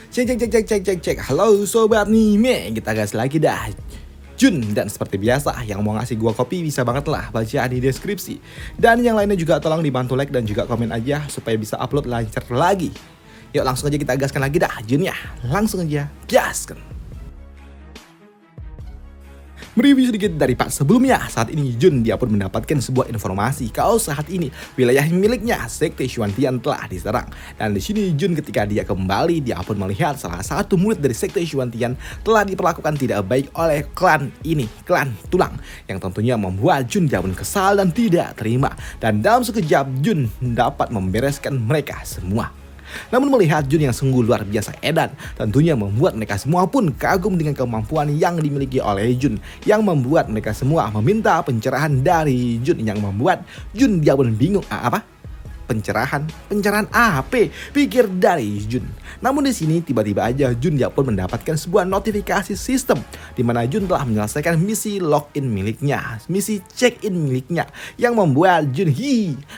Cek. Halo sobat Nime, kita gas lagi dah. Jun, dan seperti biasa yang mau ngasih gua kopi bisa banget lah baca di deskripsi. Dan yang lainnya juga tolong dibantu like dan juga komen aja supaya bisa upload lancar lagi. Yuk langsung aja kita gaskan lagi dah Jun ya. Langsung aja gaskan. Mereview sedikit dari part sebelumnya, saat ini Jun dia pun mendapatkan sebuah informasi kalau saat ini wilayah miliknya Sekte Xuantian telah diserang. Dan di sini Jun ketika dia kembali, dia pun melihat salah satu murid dari Sekte Xuantian telah diperlakukan tidak baik oleh klan ini, klan Tulang, yang tentunya membuat Jun dia pun kesal dan tidak terima. Dan dalam sekejap Jun dapat membereskan mereka semua. Namun melihat Jun yang sungguh luar biasa edan, tentunya membuat mereka semua pun kagum dengan kemampuan yang dimiliki oleh Jun, yang membuat mereka semua meminta pencerahan dari Jun, yang membuat Jun dia pun bingung pencerahan apa? Pikir dari Jun. Namun di sini tiba-tiba aja Jun dia pun mendapatkan sebuah notifikasi sistem di mana Jun telah menyelesaikan misi login miliknya, misi check-in miliknya, yang membuat Jun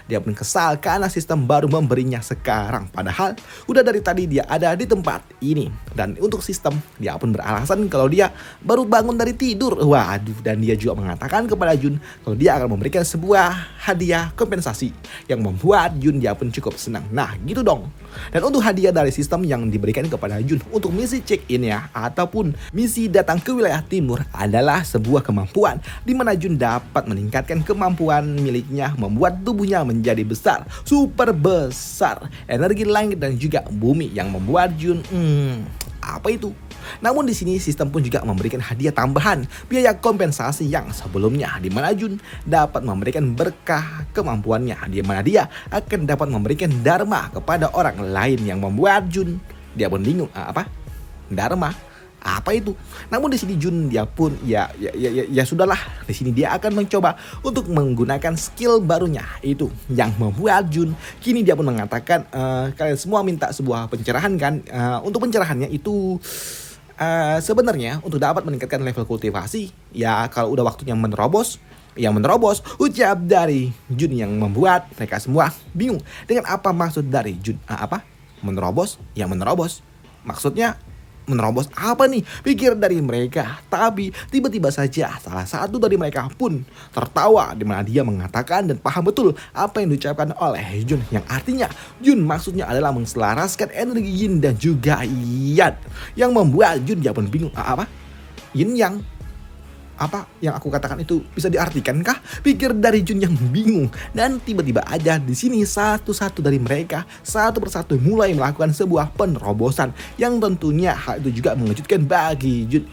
dia pun kesal karena sistem baru memberinya sekarang. Padahal udah dari tadi dia ada di tempat ini. Dan untuk sistem dia pun beralasan kalau dia baru bangun dari tidur. Waduh, dan dia juga mengatakan kepada Jun kalau dia akan memberikan sebuah hadiah kompensasi yang membuat Jun dia pun cukup senang. Nah gitu dong. Dan untuk hadiah dari sistem yang diberikan kepada Jun untuk misi check-in ya, ataupun misi datang ke wilayah timur, adalah sebuah kemampuan di mana Jun dapat meningkatkan kemampuan miliknya, membuat tubuhnya menjadi besar, super besar, energi langit dan juga bumi, yang membuat Jun apa itu? Namun di sini sistem pun juga memberikan hadiah tambahan biaya kompensasi yang sebelumnya, di mana Jun dapat memberikan berkah kemampuannya, di mana dia akan dapat memberikan dharma kepada orang lain, yang membuat Jun dia pun bingung dharma apa itu. Namun di sini Jun dia pun ya sudahlah, di sini dia akan mencoba untuk menggunakan skill barunya itu, yang membuat Jun kini dia pun mengatakan kalian semua minta sebuah pencerahan kan. Untuk pencerahannya itu sebenarnya untuk dapat meningkatkan level kultivasi ya, kalau udah waktunya menerobos, ucap dari Jun, yang membuat mereka semua bingung dengan apa maksud dari Jun. Menerobos? Ya menerobos, maksudnya menerobos apa nih, pikir dari mereka. Tapi tiba-tiba saja salah satu dari mereka pun tertawa, di mana dia mengatakan dan paham betul apa yang diucapkan oleh Jun, yang artinya Jun maksudnya adalah menselaraskan energi yin dan juga yang, yang membuat Jun dia pun bingung. Yin yang apa yang aku katakan itu bisa diartikan kah? Pikir dari Jun yang bingung. Dan tiba-tiba aja di sini satu-satu dari mereka satu persatu mulai melakukan sebuah penerobosan, yang tentunya hal itu juga mengejutkan bagi Jun.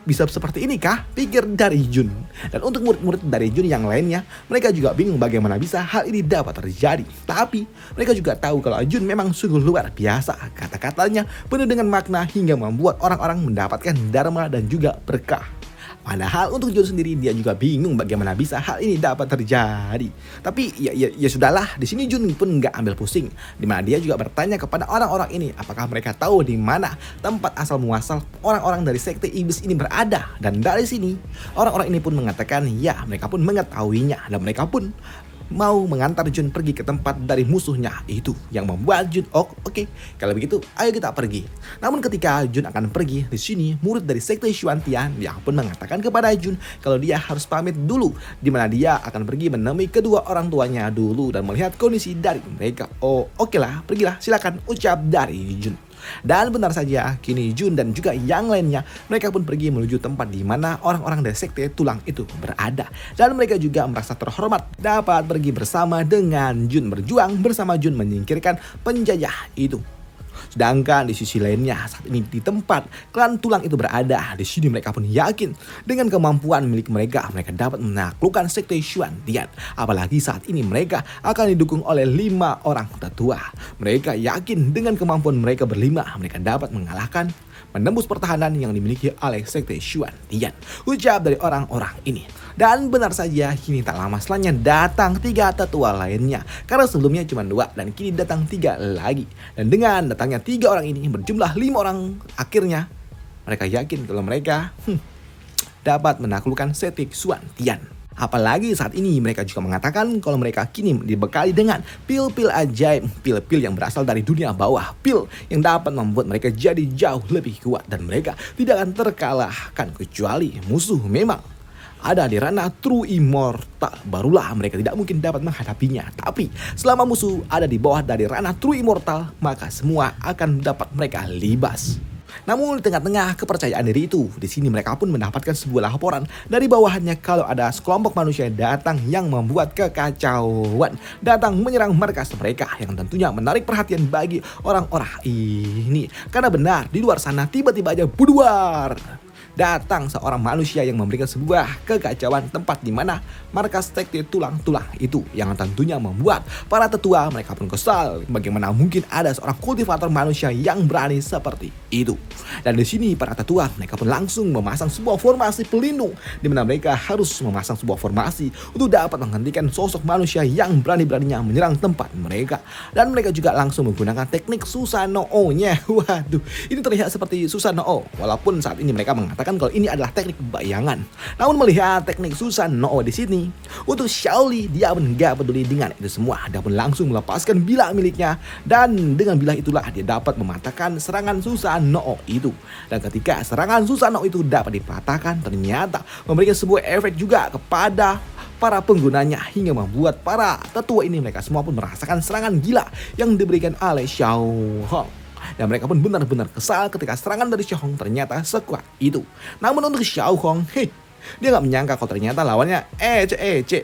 Bisa seperti ini kah? Pikir dari Jun. Dan untuk murid-murid dari Jun yang lainnya, mereka juga bingung bagaimana bisa hal ini dapat terjadi. Tapi mereka juga tahu kalau Jun memang sungguh luar biasa. Kata-katanya penuh dengan makna hingga membuat orang-orang mendapatkan dharma dan juga berkah. Padahal untuk Jun sendiri dia juga bingung bagaimana bisa hal ini dapat terjadi. Tapi ya sudahlah, di sini Jun pun nggak ambil pusing, di mana dia juga bertanya kepada orang-orang ini apakah mereka tahu di mana tempat asal muasal orang-orang dari sekte iblis ini berada. Dan dari sini orang-orang ini pun mengatakan ya mereka pun mengetahuinya, dan mereka pun mau mengantar Jun pergi ke tempat dari musuhnya itu, yang membuat Jun oke, kalau begitu ayo kita pergi. Namun ketika Jun akan pergi, di sini murid dari Sekte Xuantian dia pun mengatakan kepada Jun kalau dia harus pamit dulu, di mana dia akan pergi menemui kedua orang tuanya dulu dan melihat kondisi dari mereka. Oke lah, pergilah, silakan, ucap dari Jun. Dan benar saja, kini Jun dan juga yang lainnya mereka pun pergi menuju tempat di mana orang-orang dari sekte tulang itu berada. Dan mereka juga merasa terhormat dapat pergi bersama dengan Jun, berjuang bersama Jun menyingkirkan penjajah itu. Sedangkan di sisi lainnya saat ini di tempat klan tulang itu berada, di sini mereka pun yakin dengan kemampuan milik mereka dapat menaklukkan sekte Xuantian. Apalagi saat ini mereka akan didukung oleh 5 orang tetua. Mereka yakin dengan kemampuan mereka berlima mereka dapat mengalahkan, menembus pertahanan yang dimiliki oleh sekte Xuantian, ucap dari orang-orang ini. Dan benar saja, kini tak lama setelahnya datang 3 tetua lainnya, karena sebelumnya cuma 2 dan kini datang 3 lagi. Dan dengan datangnya 3 orang ini berjumlah 5 orang, akhirnya mereka yakin kalau mereka dapat menaklukkan sekte Xuantian. Apalagi saat ini mereka juga mengatakan kalau mereka kini dibekali dengan pil-pil ajaib, pil-pil yang berasal dari dunia bawah, pil yang dapat membuat mereka jadi jauh lebih kuat dan mereka tidak akan terkalahkan kecuali musuh memang ada di ranah true immortal, barulah mereka tidak mungkin dapat menghadapinya. Tapi selama musuh ada di bawah dari ranah true immortal, maka semua akan dapat mereka libas. Namun di tengah-tengah kepercayaan diri itu, di sini mereka pun mendapatkan sebuah laporan dari bawahannya kalau ada sekelompok manusia datang yang membuat kekacauan, datang menyerang markas mereka yang tentunya menarik perhatian bagi orang-orang ini. Karena benar di luar sana tiba-tiba aja buduar datang seorang manusia yang memberikan sebuah kekacauan tempat di mana markas sekte tulang-tulang itu yang tentunya membuat para tetua mereka pun kesal. Bagaimana mungkin ada seorang kultivator manusia yang berani seperti itu? Dan di sini para tetua mereka pun langsung memasang sebuah formasi pelindung di mana mereka harus memasang sebuah formasi untuk dapat menghentikan sosok manusia yang berani-beraninya menyerang tempat mereka. Dan mereka juga langsung menggunakan teknik Susanoo-nya. Waduh, ini terlihat seperti Susanoo walaupun saat ini mereka mengatakan kalau ini adalah teknik bayangan. Namun melihat teknik Susanoo di sini, untuk Xiaoli dia pun gak peduli dengan itu semua. Dia pun langsung melepaskan bilah miliknya dan dengan bilah itulah dia dapat mematahkan serangan Susanoo itu. Dan ketika serangan Susanoo itu dapat dipatahkan, ternyata memberikan sebuah efek juga kepada para penggunanya hingga membuat para tetua ini mereka semua pun merasakan serangan gila yang diberikan oleh Xiao Hong. Dan mereka pun benar-benar kesal ketika serangan dari Xiao Hong ternyata sekuat itu. Namun untuk Xiao Hong, dia nggak menyangka kalau ternyata lawannya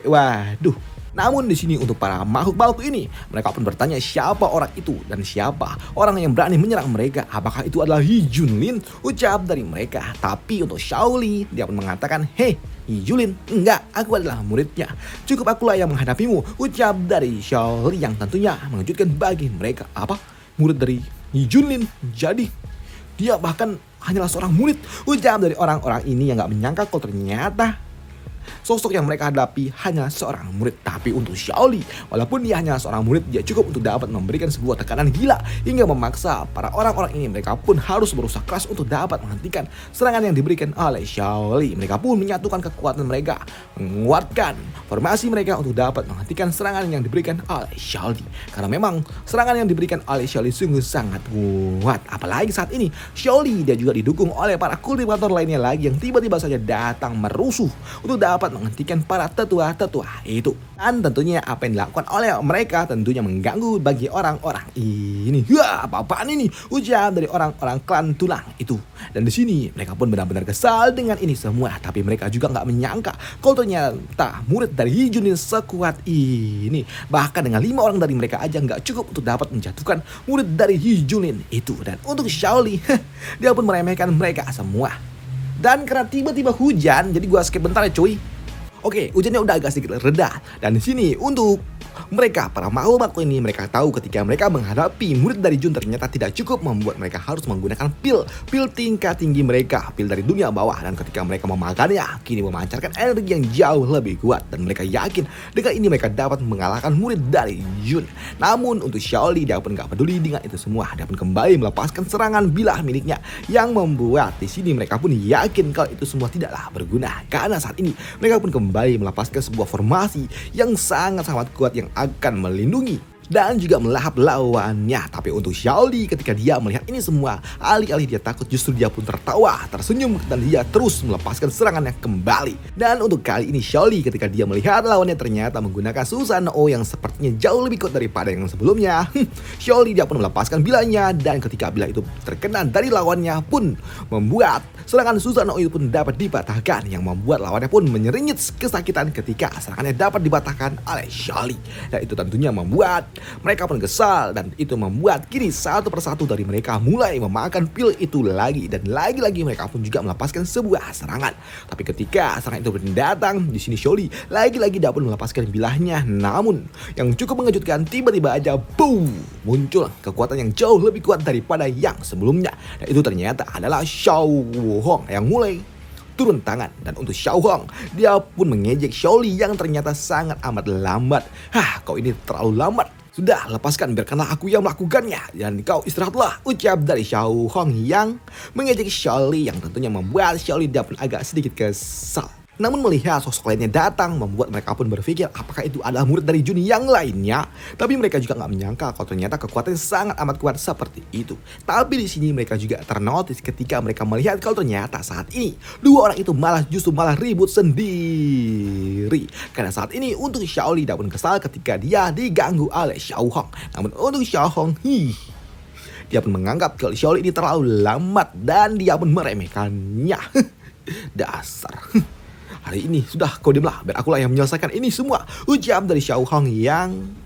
waduh. Namun di sini untuk para makhluk ini, mereka pun bertanya siapa orang itu dan siapa orang yang berani menyerang mereka. Apakah itu adalah Yi Junlin? Ucap dari mereka. Tapi untuk Xiaoli, dia pun mengatakan, Yi Junlin, enggak, aku adalah muridnya. Cukup akulah yang menghadapimu. Ucap dari Xiaoli yang tentunya mengejutkan bagi mereka. Apa? Murid dari Yi Junlin? Jadi dia bahkan hanyalah seorang murid. Ucap dari orang-orang ini yang gak menyangka kalau ternyata sosok yang mereka hadapi hanya seorang murid. Tapi untuk Xiaoli, walaupun dia hanya seorang murid, dia cukup untuk dapat memberikan sebuah tekanan gila hingga memaksa para orang-orang ini mereka pun harus berusaha keras untuk dapat menghentikan serangan yang diberikan oleh Xiaoli. Mereka pun menyatukan kekuatan mereka, menguatkan formasi mereka untuk dapat menghentikan serangan yang diberikan oleh Xiaoli. Karena memang serangan yang diberikan oleh Xiaoli sungguh sangat kuat. Apalagi saat ini Xiaoli dia juga didukung oleh para kultivator lainnya lagi yang tiba-tiba saja datang merusuh untuk dapat menghentikan para tetua-tetua itu. Dan tentunya apa yang dilakukan oleh mereka tentunya mengganggu bagi orang-orang ini. Wah, apa-apaan ini? Ujar dari orang-orang klan tulang itu. Dan di sini mereka pun benar-benar kesal dengan ini semua. Tapi mereka juga nggak menyangka kalau ternyata murid dari Yi Junlin sekuat ini. Bahkan dengan 5 orang dari mereka aja nggak cukup untuk dapat menjatuhkan murid dari Yi Junlin itu. Dan untuk Xiaoli, dia pun meremehkan mereka semua. Dan karena tiba-tiba hujan, jadi gua skip bentar ya cuy. Oke, hujannya udah agak sedikit reda. Dan di sini untuk mereka, para makhluk ini, mereka tahu ketika mereka menghadapi murid dari Jun ternyata tidak cukup membuat mereka harus menggunakan pil tingkat tinggi mereka, pil dari dunia bawah. Dan ketika mereka memakannya, kini memancarkan energi yang jauh lebih kuat. Dan mereka yakin dengan ini mereka dapat mengalahkan murid dari Jun. Namun untuk Xiaoli, dia pun gak peduli dengan itu semua. Dia pun kembali melepaskan serangan bilah miliknya yang membuat di sini mereka pun yakin kalau itu semua tidaklah berguna. Karena saat ini mereka pun kembali melepaskan sebuah formasi yang sangat-sangat kuat yang akan melindungi dan juga melahap lawannya. Tapi untuk Xiaoli ketika dia melihat ini semua, alih-alih dia takut justru dia pun tertawa, tersenyum dan dia terus melepaskan serangannya kembali. Dan untuk kali ini Xiaoli ketika dia melihat lawannya ternyata menggunakan Susanoo yang sepertinya jauh lebih kuat daripada yang sebelumnya, Xiaoli dia pun melepaskan bilahnya dan ketika bilah itu terkena dari lawannya pun membuat serangan Susanoo itu pun dapat dipatahkan yang membuat lawannya pun menyeringit kesakitan ketika serangannya dapat dipatahkan oleh Xiaoli. Dan itu tentunya membuat mereka pun kesal dan itu membuat kini satu persatu dari mereka mulai memakan pil itu lagi dan lagi-lagi mereka pun juga melepaskan sebuah serangan. Tapi ketika serangan itu datang di sini Xiaoli lagi-lagi dapat melepaskan bilahnya, namun yang cukup mengejutkan tiba-tiba aja boom muncul kekuatan yang jauh lebih kuat daripada yang sebelumnya dan itu ternyata adalah Xiao Hong yang mulai turun tangan. Dan untuk Xiao Hong, dia pun mengejek Xiaoli yang ternyata sangat amat lambat. Kau ini terlalu lambat. Sudah, lepaskan, biarkanlah aku yang melakukannya. Dan kau istirahatlah, ucap dari Xiao Hong yang mengejek Xiaoli yang tentunya membuat Xiaoli dia pun agak sedikit kesal. Namun melihat sosok lainnya datang membuat mereka pun berpikir apakah itu adalah murid dari Jun yang lainnya. Tapi mereka juga nggak menyangka kalau ternyata kekuatannya sangat amat kuat seperti itu. Tapi di sini mereka juga ternotis ketika mereka melihat kalau ternyata saat ini dua orang itu justru malah ribut sendiri. Karena saat ini untuk Xiaoli pun kesal ketika dia diganggu oleh Xiao Hong. Namun untuk Xiao Hong, dia pun menganggap kalau Xiaoli ini terlalu lambat dan dia pun meremehkannya. Dasar. Hari ini sudah kau diamlah, biar akulah yang menyelesaikan ini semua. Ucap dari Xiao Hong yang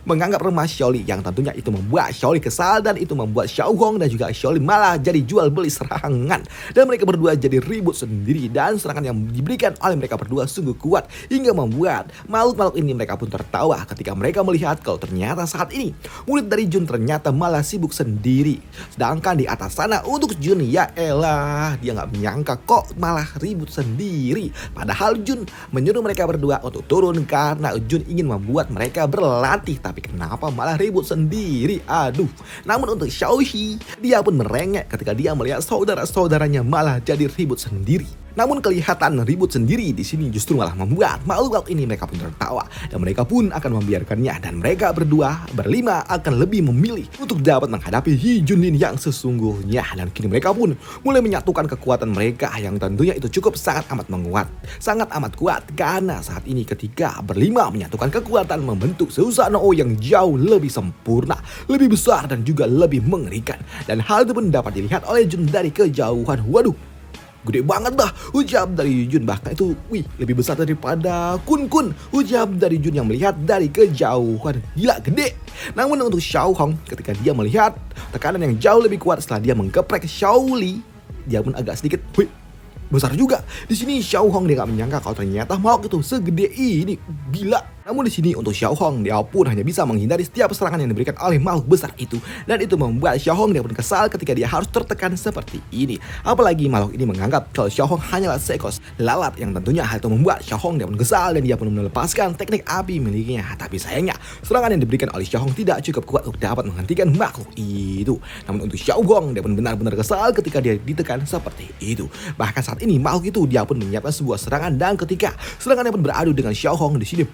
menganggap remah Xiaoli, yang tentunya itu membuat Xiaoli kesal dan itu membuat Xiao Hong dan juga Xiaoli malah jadi jual beli serangan. Dan mereka berdua jadi ribut sendiri dan serangan yang diberikan oleh mereka berdua sungguh kuat hingga membuat makhluk-makhluk ini mereka pun tertawa ketika mereka melihat kalau ternyata saat ini murid dari Jun ternyata malah sibuk sendiri. Sedangkan di atas sana untuk Jun, ya elah, dia nggak menyangka kok malah ribut sendiri. Padahal Jun menyuruh mereka berdua untuk turun karena Jun ingin membuat mereka berlatih. Tapi kenapa malah ribut sendiri? Aduh. Namun untuk Xiaoxi, dia pun merengek ketika dia melihat saudara-saudaranya malah jadi ribut sendiri. Namun kelihatan ribut sendiri di sini justru malah membuat makhluk ini mereka pun tertawa dan mereka pun akan membiarkannya, dan mereka berdua berlima akan lebih memilih untuk dapat menghadapi He Junlin yang sesungguhnya. Dan kini mereka pun mulai menyatukan kekuatan mereka yang tentunya itu cukup sangat amat kuat karena saat ini ketika berlima menyatukan kekuatan membentuk Susanoo yang jauh lebih sempurna, lebih besar dan juga lebih mengerikan. Dan hal itu pun dapat dilihat oleh Jun dari kejauhan. Waduh, gede banget dah, ucap dari Jun. Bahkan itu lebih besar daripada Kun. Ucap dari Jun yang melihat dari kejauhan. Gila gede. Namun untuk Xiao Hong, ketika dia melihat tekanan yang jauh lebih kuat setelah dia menggeprek Xiaoli, dia pun agak sedikit besar juga. Di sini Xiao Hong dia nggak menyangka kalau ternyata makhluk itu segede ini. Gila. Namun di sini untuk Xiao Hong, dia pun hanya bisa menghindari setiap serangan yang diberikan oleh makhluk besar itu. Dan itu membuat Xiao Hong dia pun kesal ketika dia harus tertekan seperti ini. Apalagi makhluk ini menganggap kalau Xiao Hong hanyalah seekor lalat, yang tentunya hal itu membuat Xiao Hong dia pun kesal dan dia pun melepaskan teknik api miliknya. Tapi sayangnya serangan yang diberikan oleh Xiao Hong tidak cukup kuat untuk dapat menghentikan makhluk itu. Namun untuk Xiao Hong, dia pun benar-benar kesal ketika dia ditekan seperti itu. Bahkan saat ini makhluk itu dia pun menyiapkan sebuah serangan, dan ketika serangannya pun beradu dengan Xiao Hong, di sini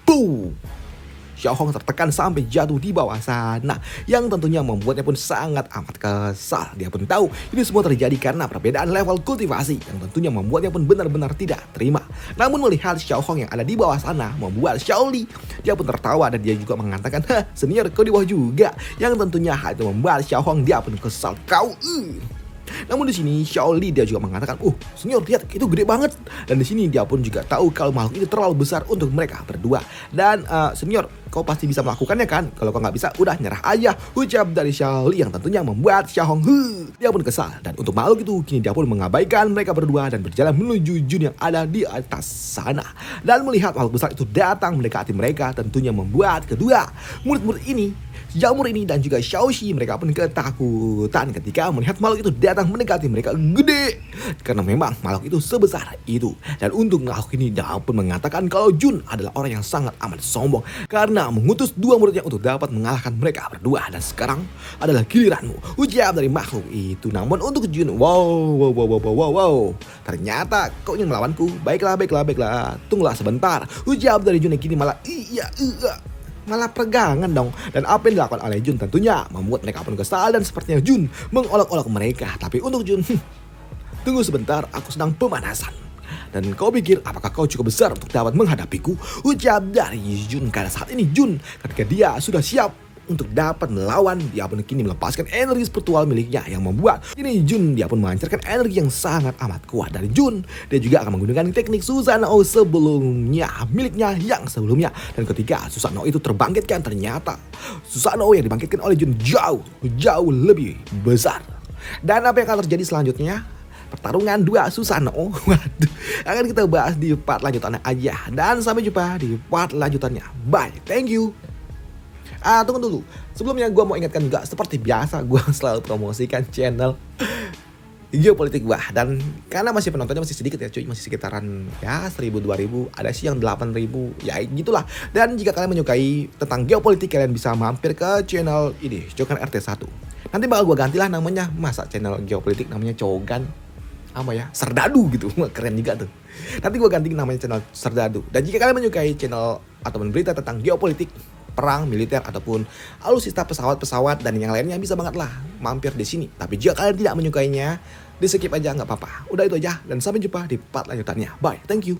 Xiao Hong tertekan sampai jatuh di bawah sana, yang tentunya membuatnya pun sangat amat kesal. Dia pun tahu ini semua terjadi karena perbedaan level kultivasi, yang tentunya membuatnya pun benar-benar tidak terima. Namun melihat Xiao Hong yang ada di bawah sana membuat Xiaoli, dia pun tertawa dan dia juga mengatakan, senior kau di bawah juga, yang tentunya hal itu membuat Xiao Hong dia pun kesal. Namun di sini Xiaoli dia juga mengatakan, senior lihat itu gede banget. Dan di sini dia pun juga tahu kalau makhluk itu terlalu besar untuk mereka berdua. Dan senior, kau pasti bisa melakukannya kan? Kalau kau nggak bisa, udah nyerah aja, ucap dari Xiaoli, yang tentunya membuat Xiao Hong dia pun kesal. Dan untuk makhluk itu kini dia pun mengabaikan mereka berdua dan berjalan menuju Jun yang ada di atas sana. Dan melihat makhluk besar itu datang mendekati mereka, tentunya membuat kedua murid-murid ini, Jamur ini dan juga Xiaoxi, mereka pun ketakutan ketika melihat makhluk itu datang mendekati mereka gede. Karena memang makhluk itu sebesar itu. Dan untuk makhluk ini dia pun mengatakan kalau Jun adalah orang yang sangat amat sombong karena mengutus dua muridnya untuk dapat mengalahkan mereka berdua. Dan sekarang adalah giliranmu, ucap dari makhluk itu. Namun untuk Jun, wow, ternyata kau ingin melawanku. Baiklah, tunggulah sebentar, ucap dari Jun yang kini malah malah pegangan dong. Dan apa yang dilakukan oleh Jun tentunya membuat mereka pun kesal, dan sepertinya Jun mengolok-olok mereka. Tapi untuk Jun, tunggu sebentar, aku sedang pemanasan. Dan kau pikir apakah kau cukup besar untuk dapat menghadapiku? Ucap dari Jun. Karena saat ini Jun ketika dia sudah siap untuk dapat melawan, dia pun kini melepaskan energi spiritual miliknya, yang membuat ini Jun dia pun melancarkan energi yang sangat amat kuat. Dari Jun, dia juga akan menggunakan teknik Susanoo miliknya yang sebelumnya. Dan ketika Susanoo itu terbangkitkan, ternyata Susanoo yang dibangkitkan oleh Jun jauh lebih besar. Dan apa yang akan terjadi selanjutnya? Pertarungan dua Susanoo. Waduh, akan kita bahas di part lanjutannya aja. Dan sampai jumpa di part lanjutannya. Bye, thank you. Tunggu dulu. Sebelumnya gue mau ingatkan juga, seperti biasa gue selalu promosikan channel Geopolitik gue. Dan karena masih penontonnya masih sedikit ya cuy, masih sekitaran ya 1000-2000, ada sih yang 8000, ya gitulah. Dan jika kalian menyukai tentang geopolitik, kalian bisa mampir ke channel ini, Cogan RT1. Nanti bakal gue gantilah namanya, masa channel geopolitik namanya Cogan. apa ya, Serdadu gitu. Keren juga tuh. Nanti gue ganti namanya channel Serdadu. Dan jika kalian menyukai channel ataupun berita tentang geopolitik, perang, militer, ataupun alutsista pesawat-pesawat dan yang lainnya, bisa banget lah mampir di sini. Tapi jika kalian tidak menyukainya, di skip aja nggak apa-apa. Udah itu aja, dan sampai jumpa di part lanjutannya. Bye, thank you.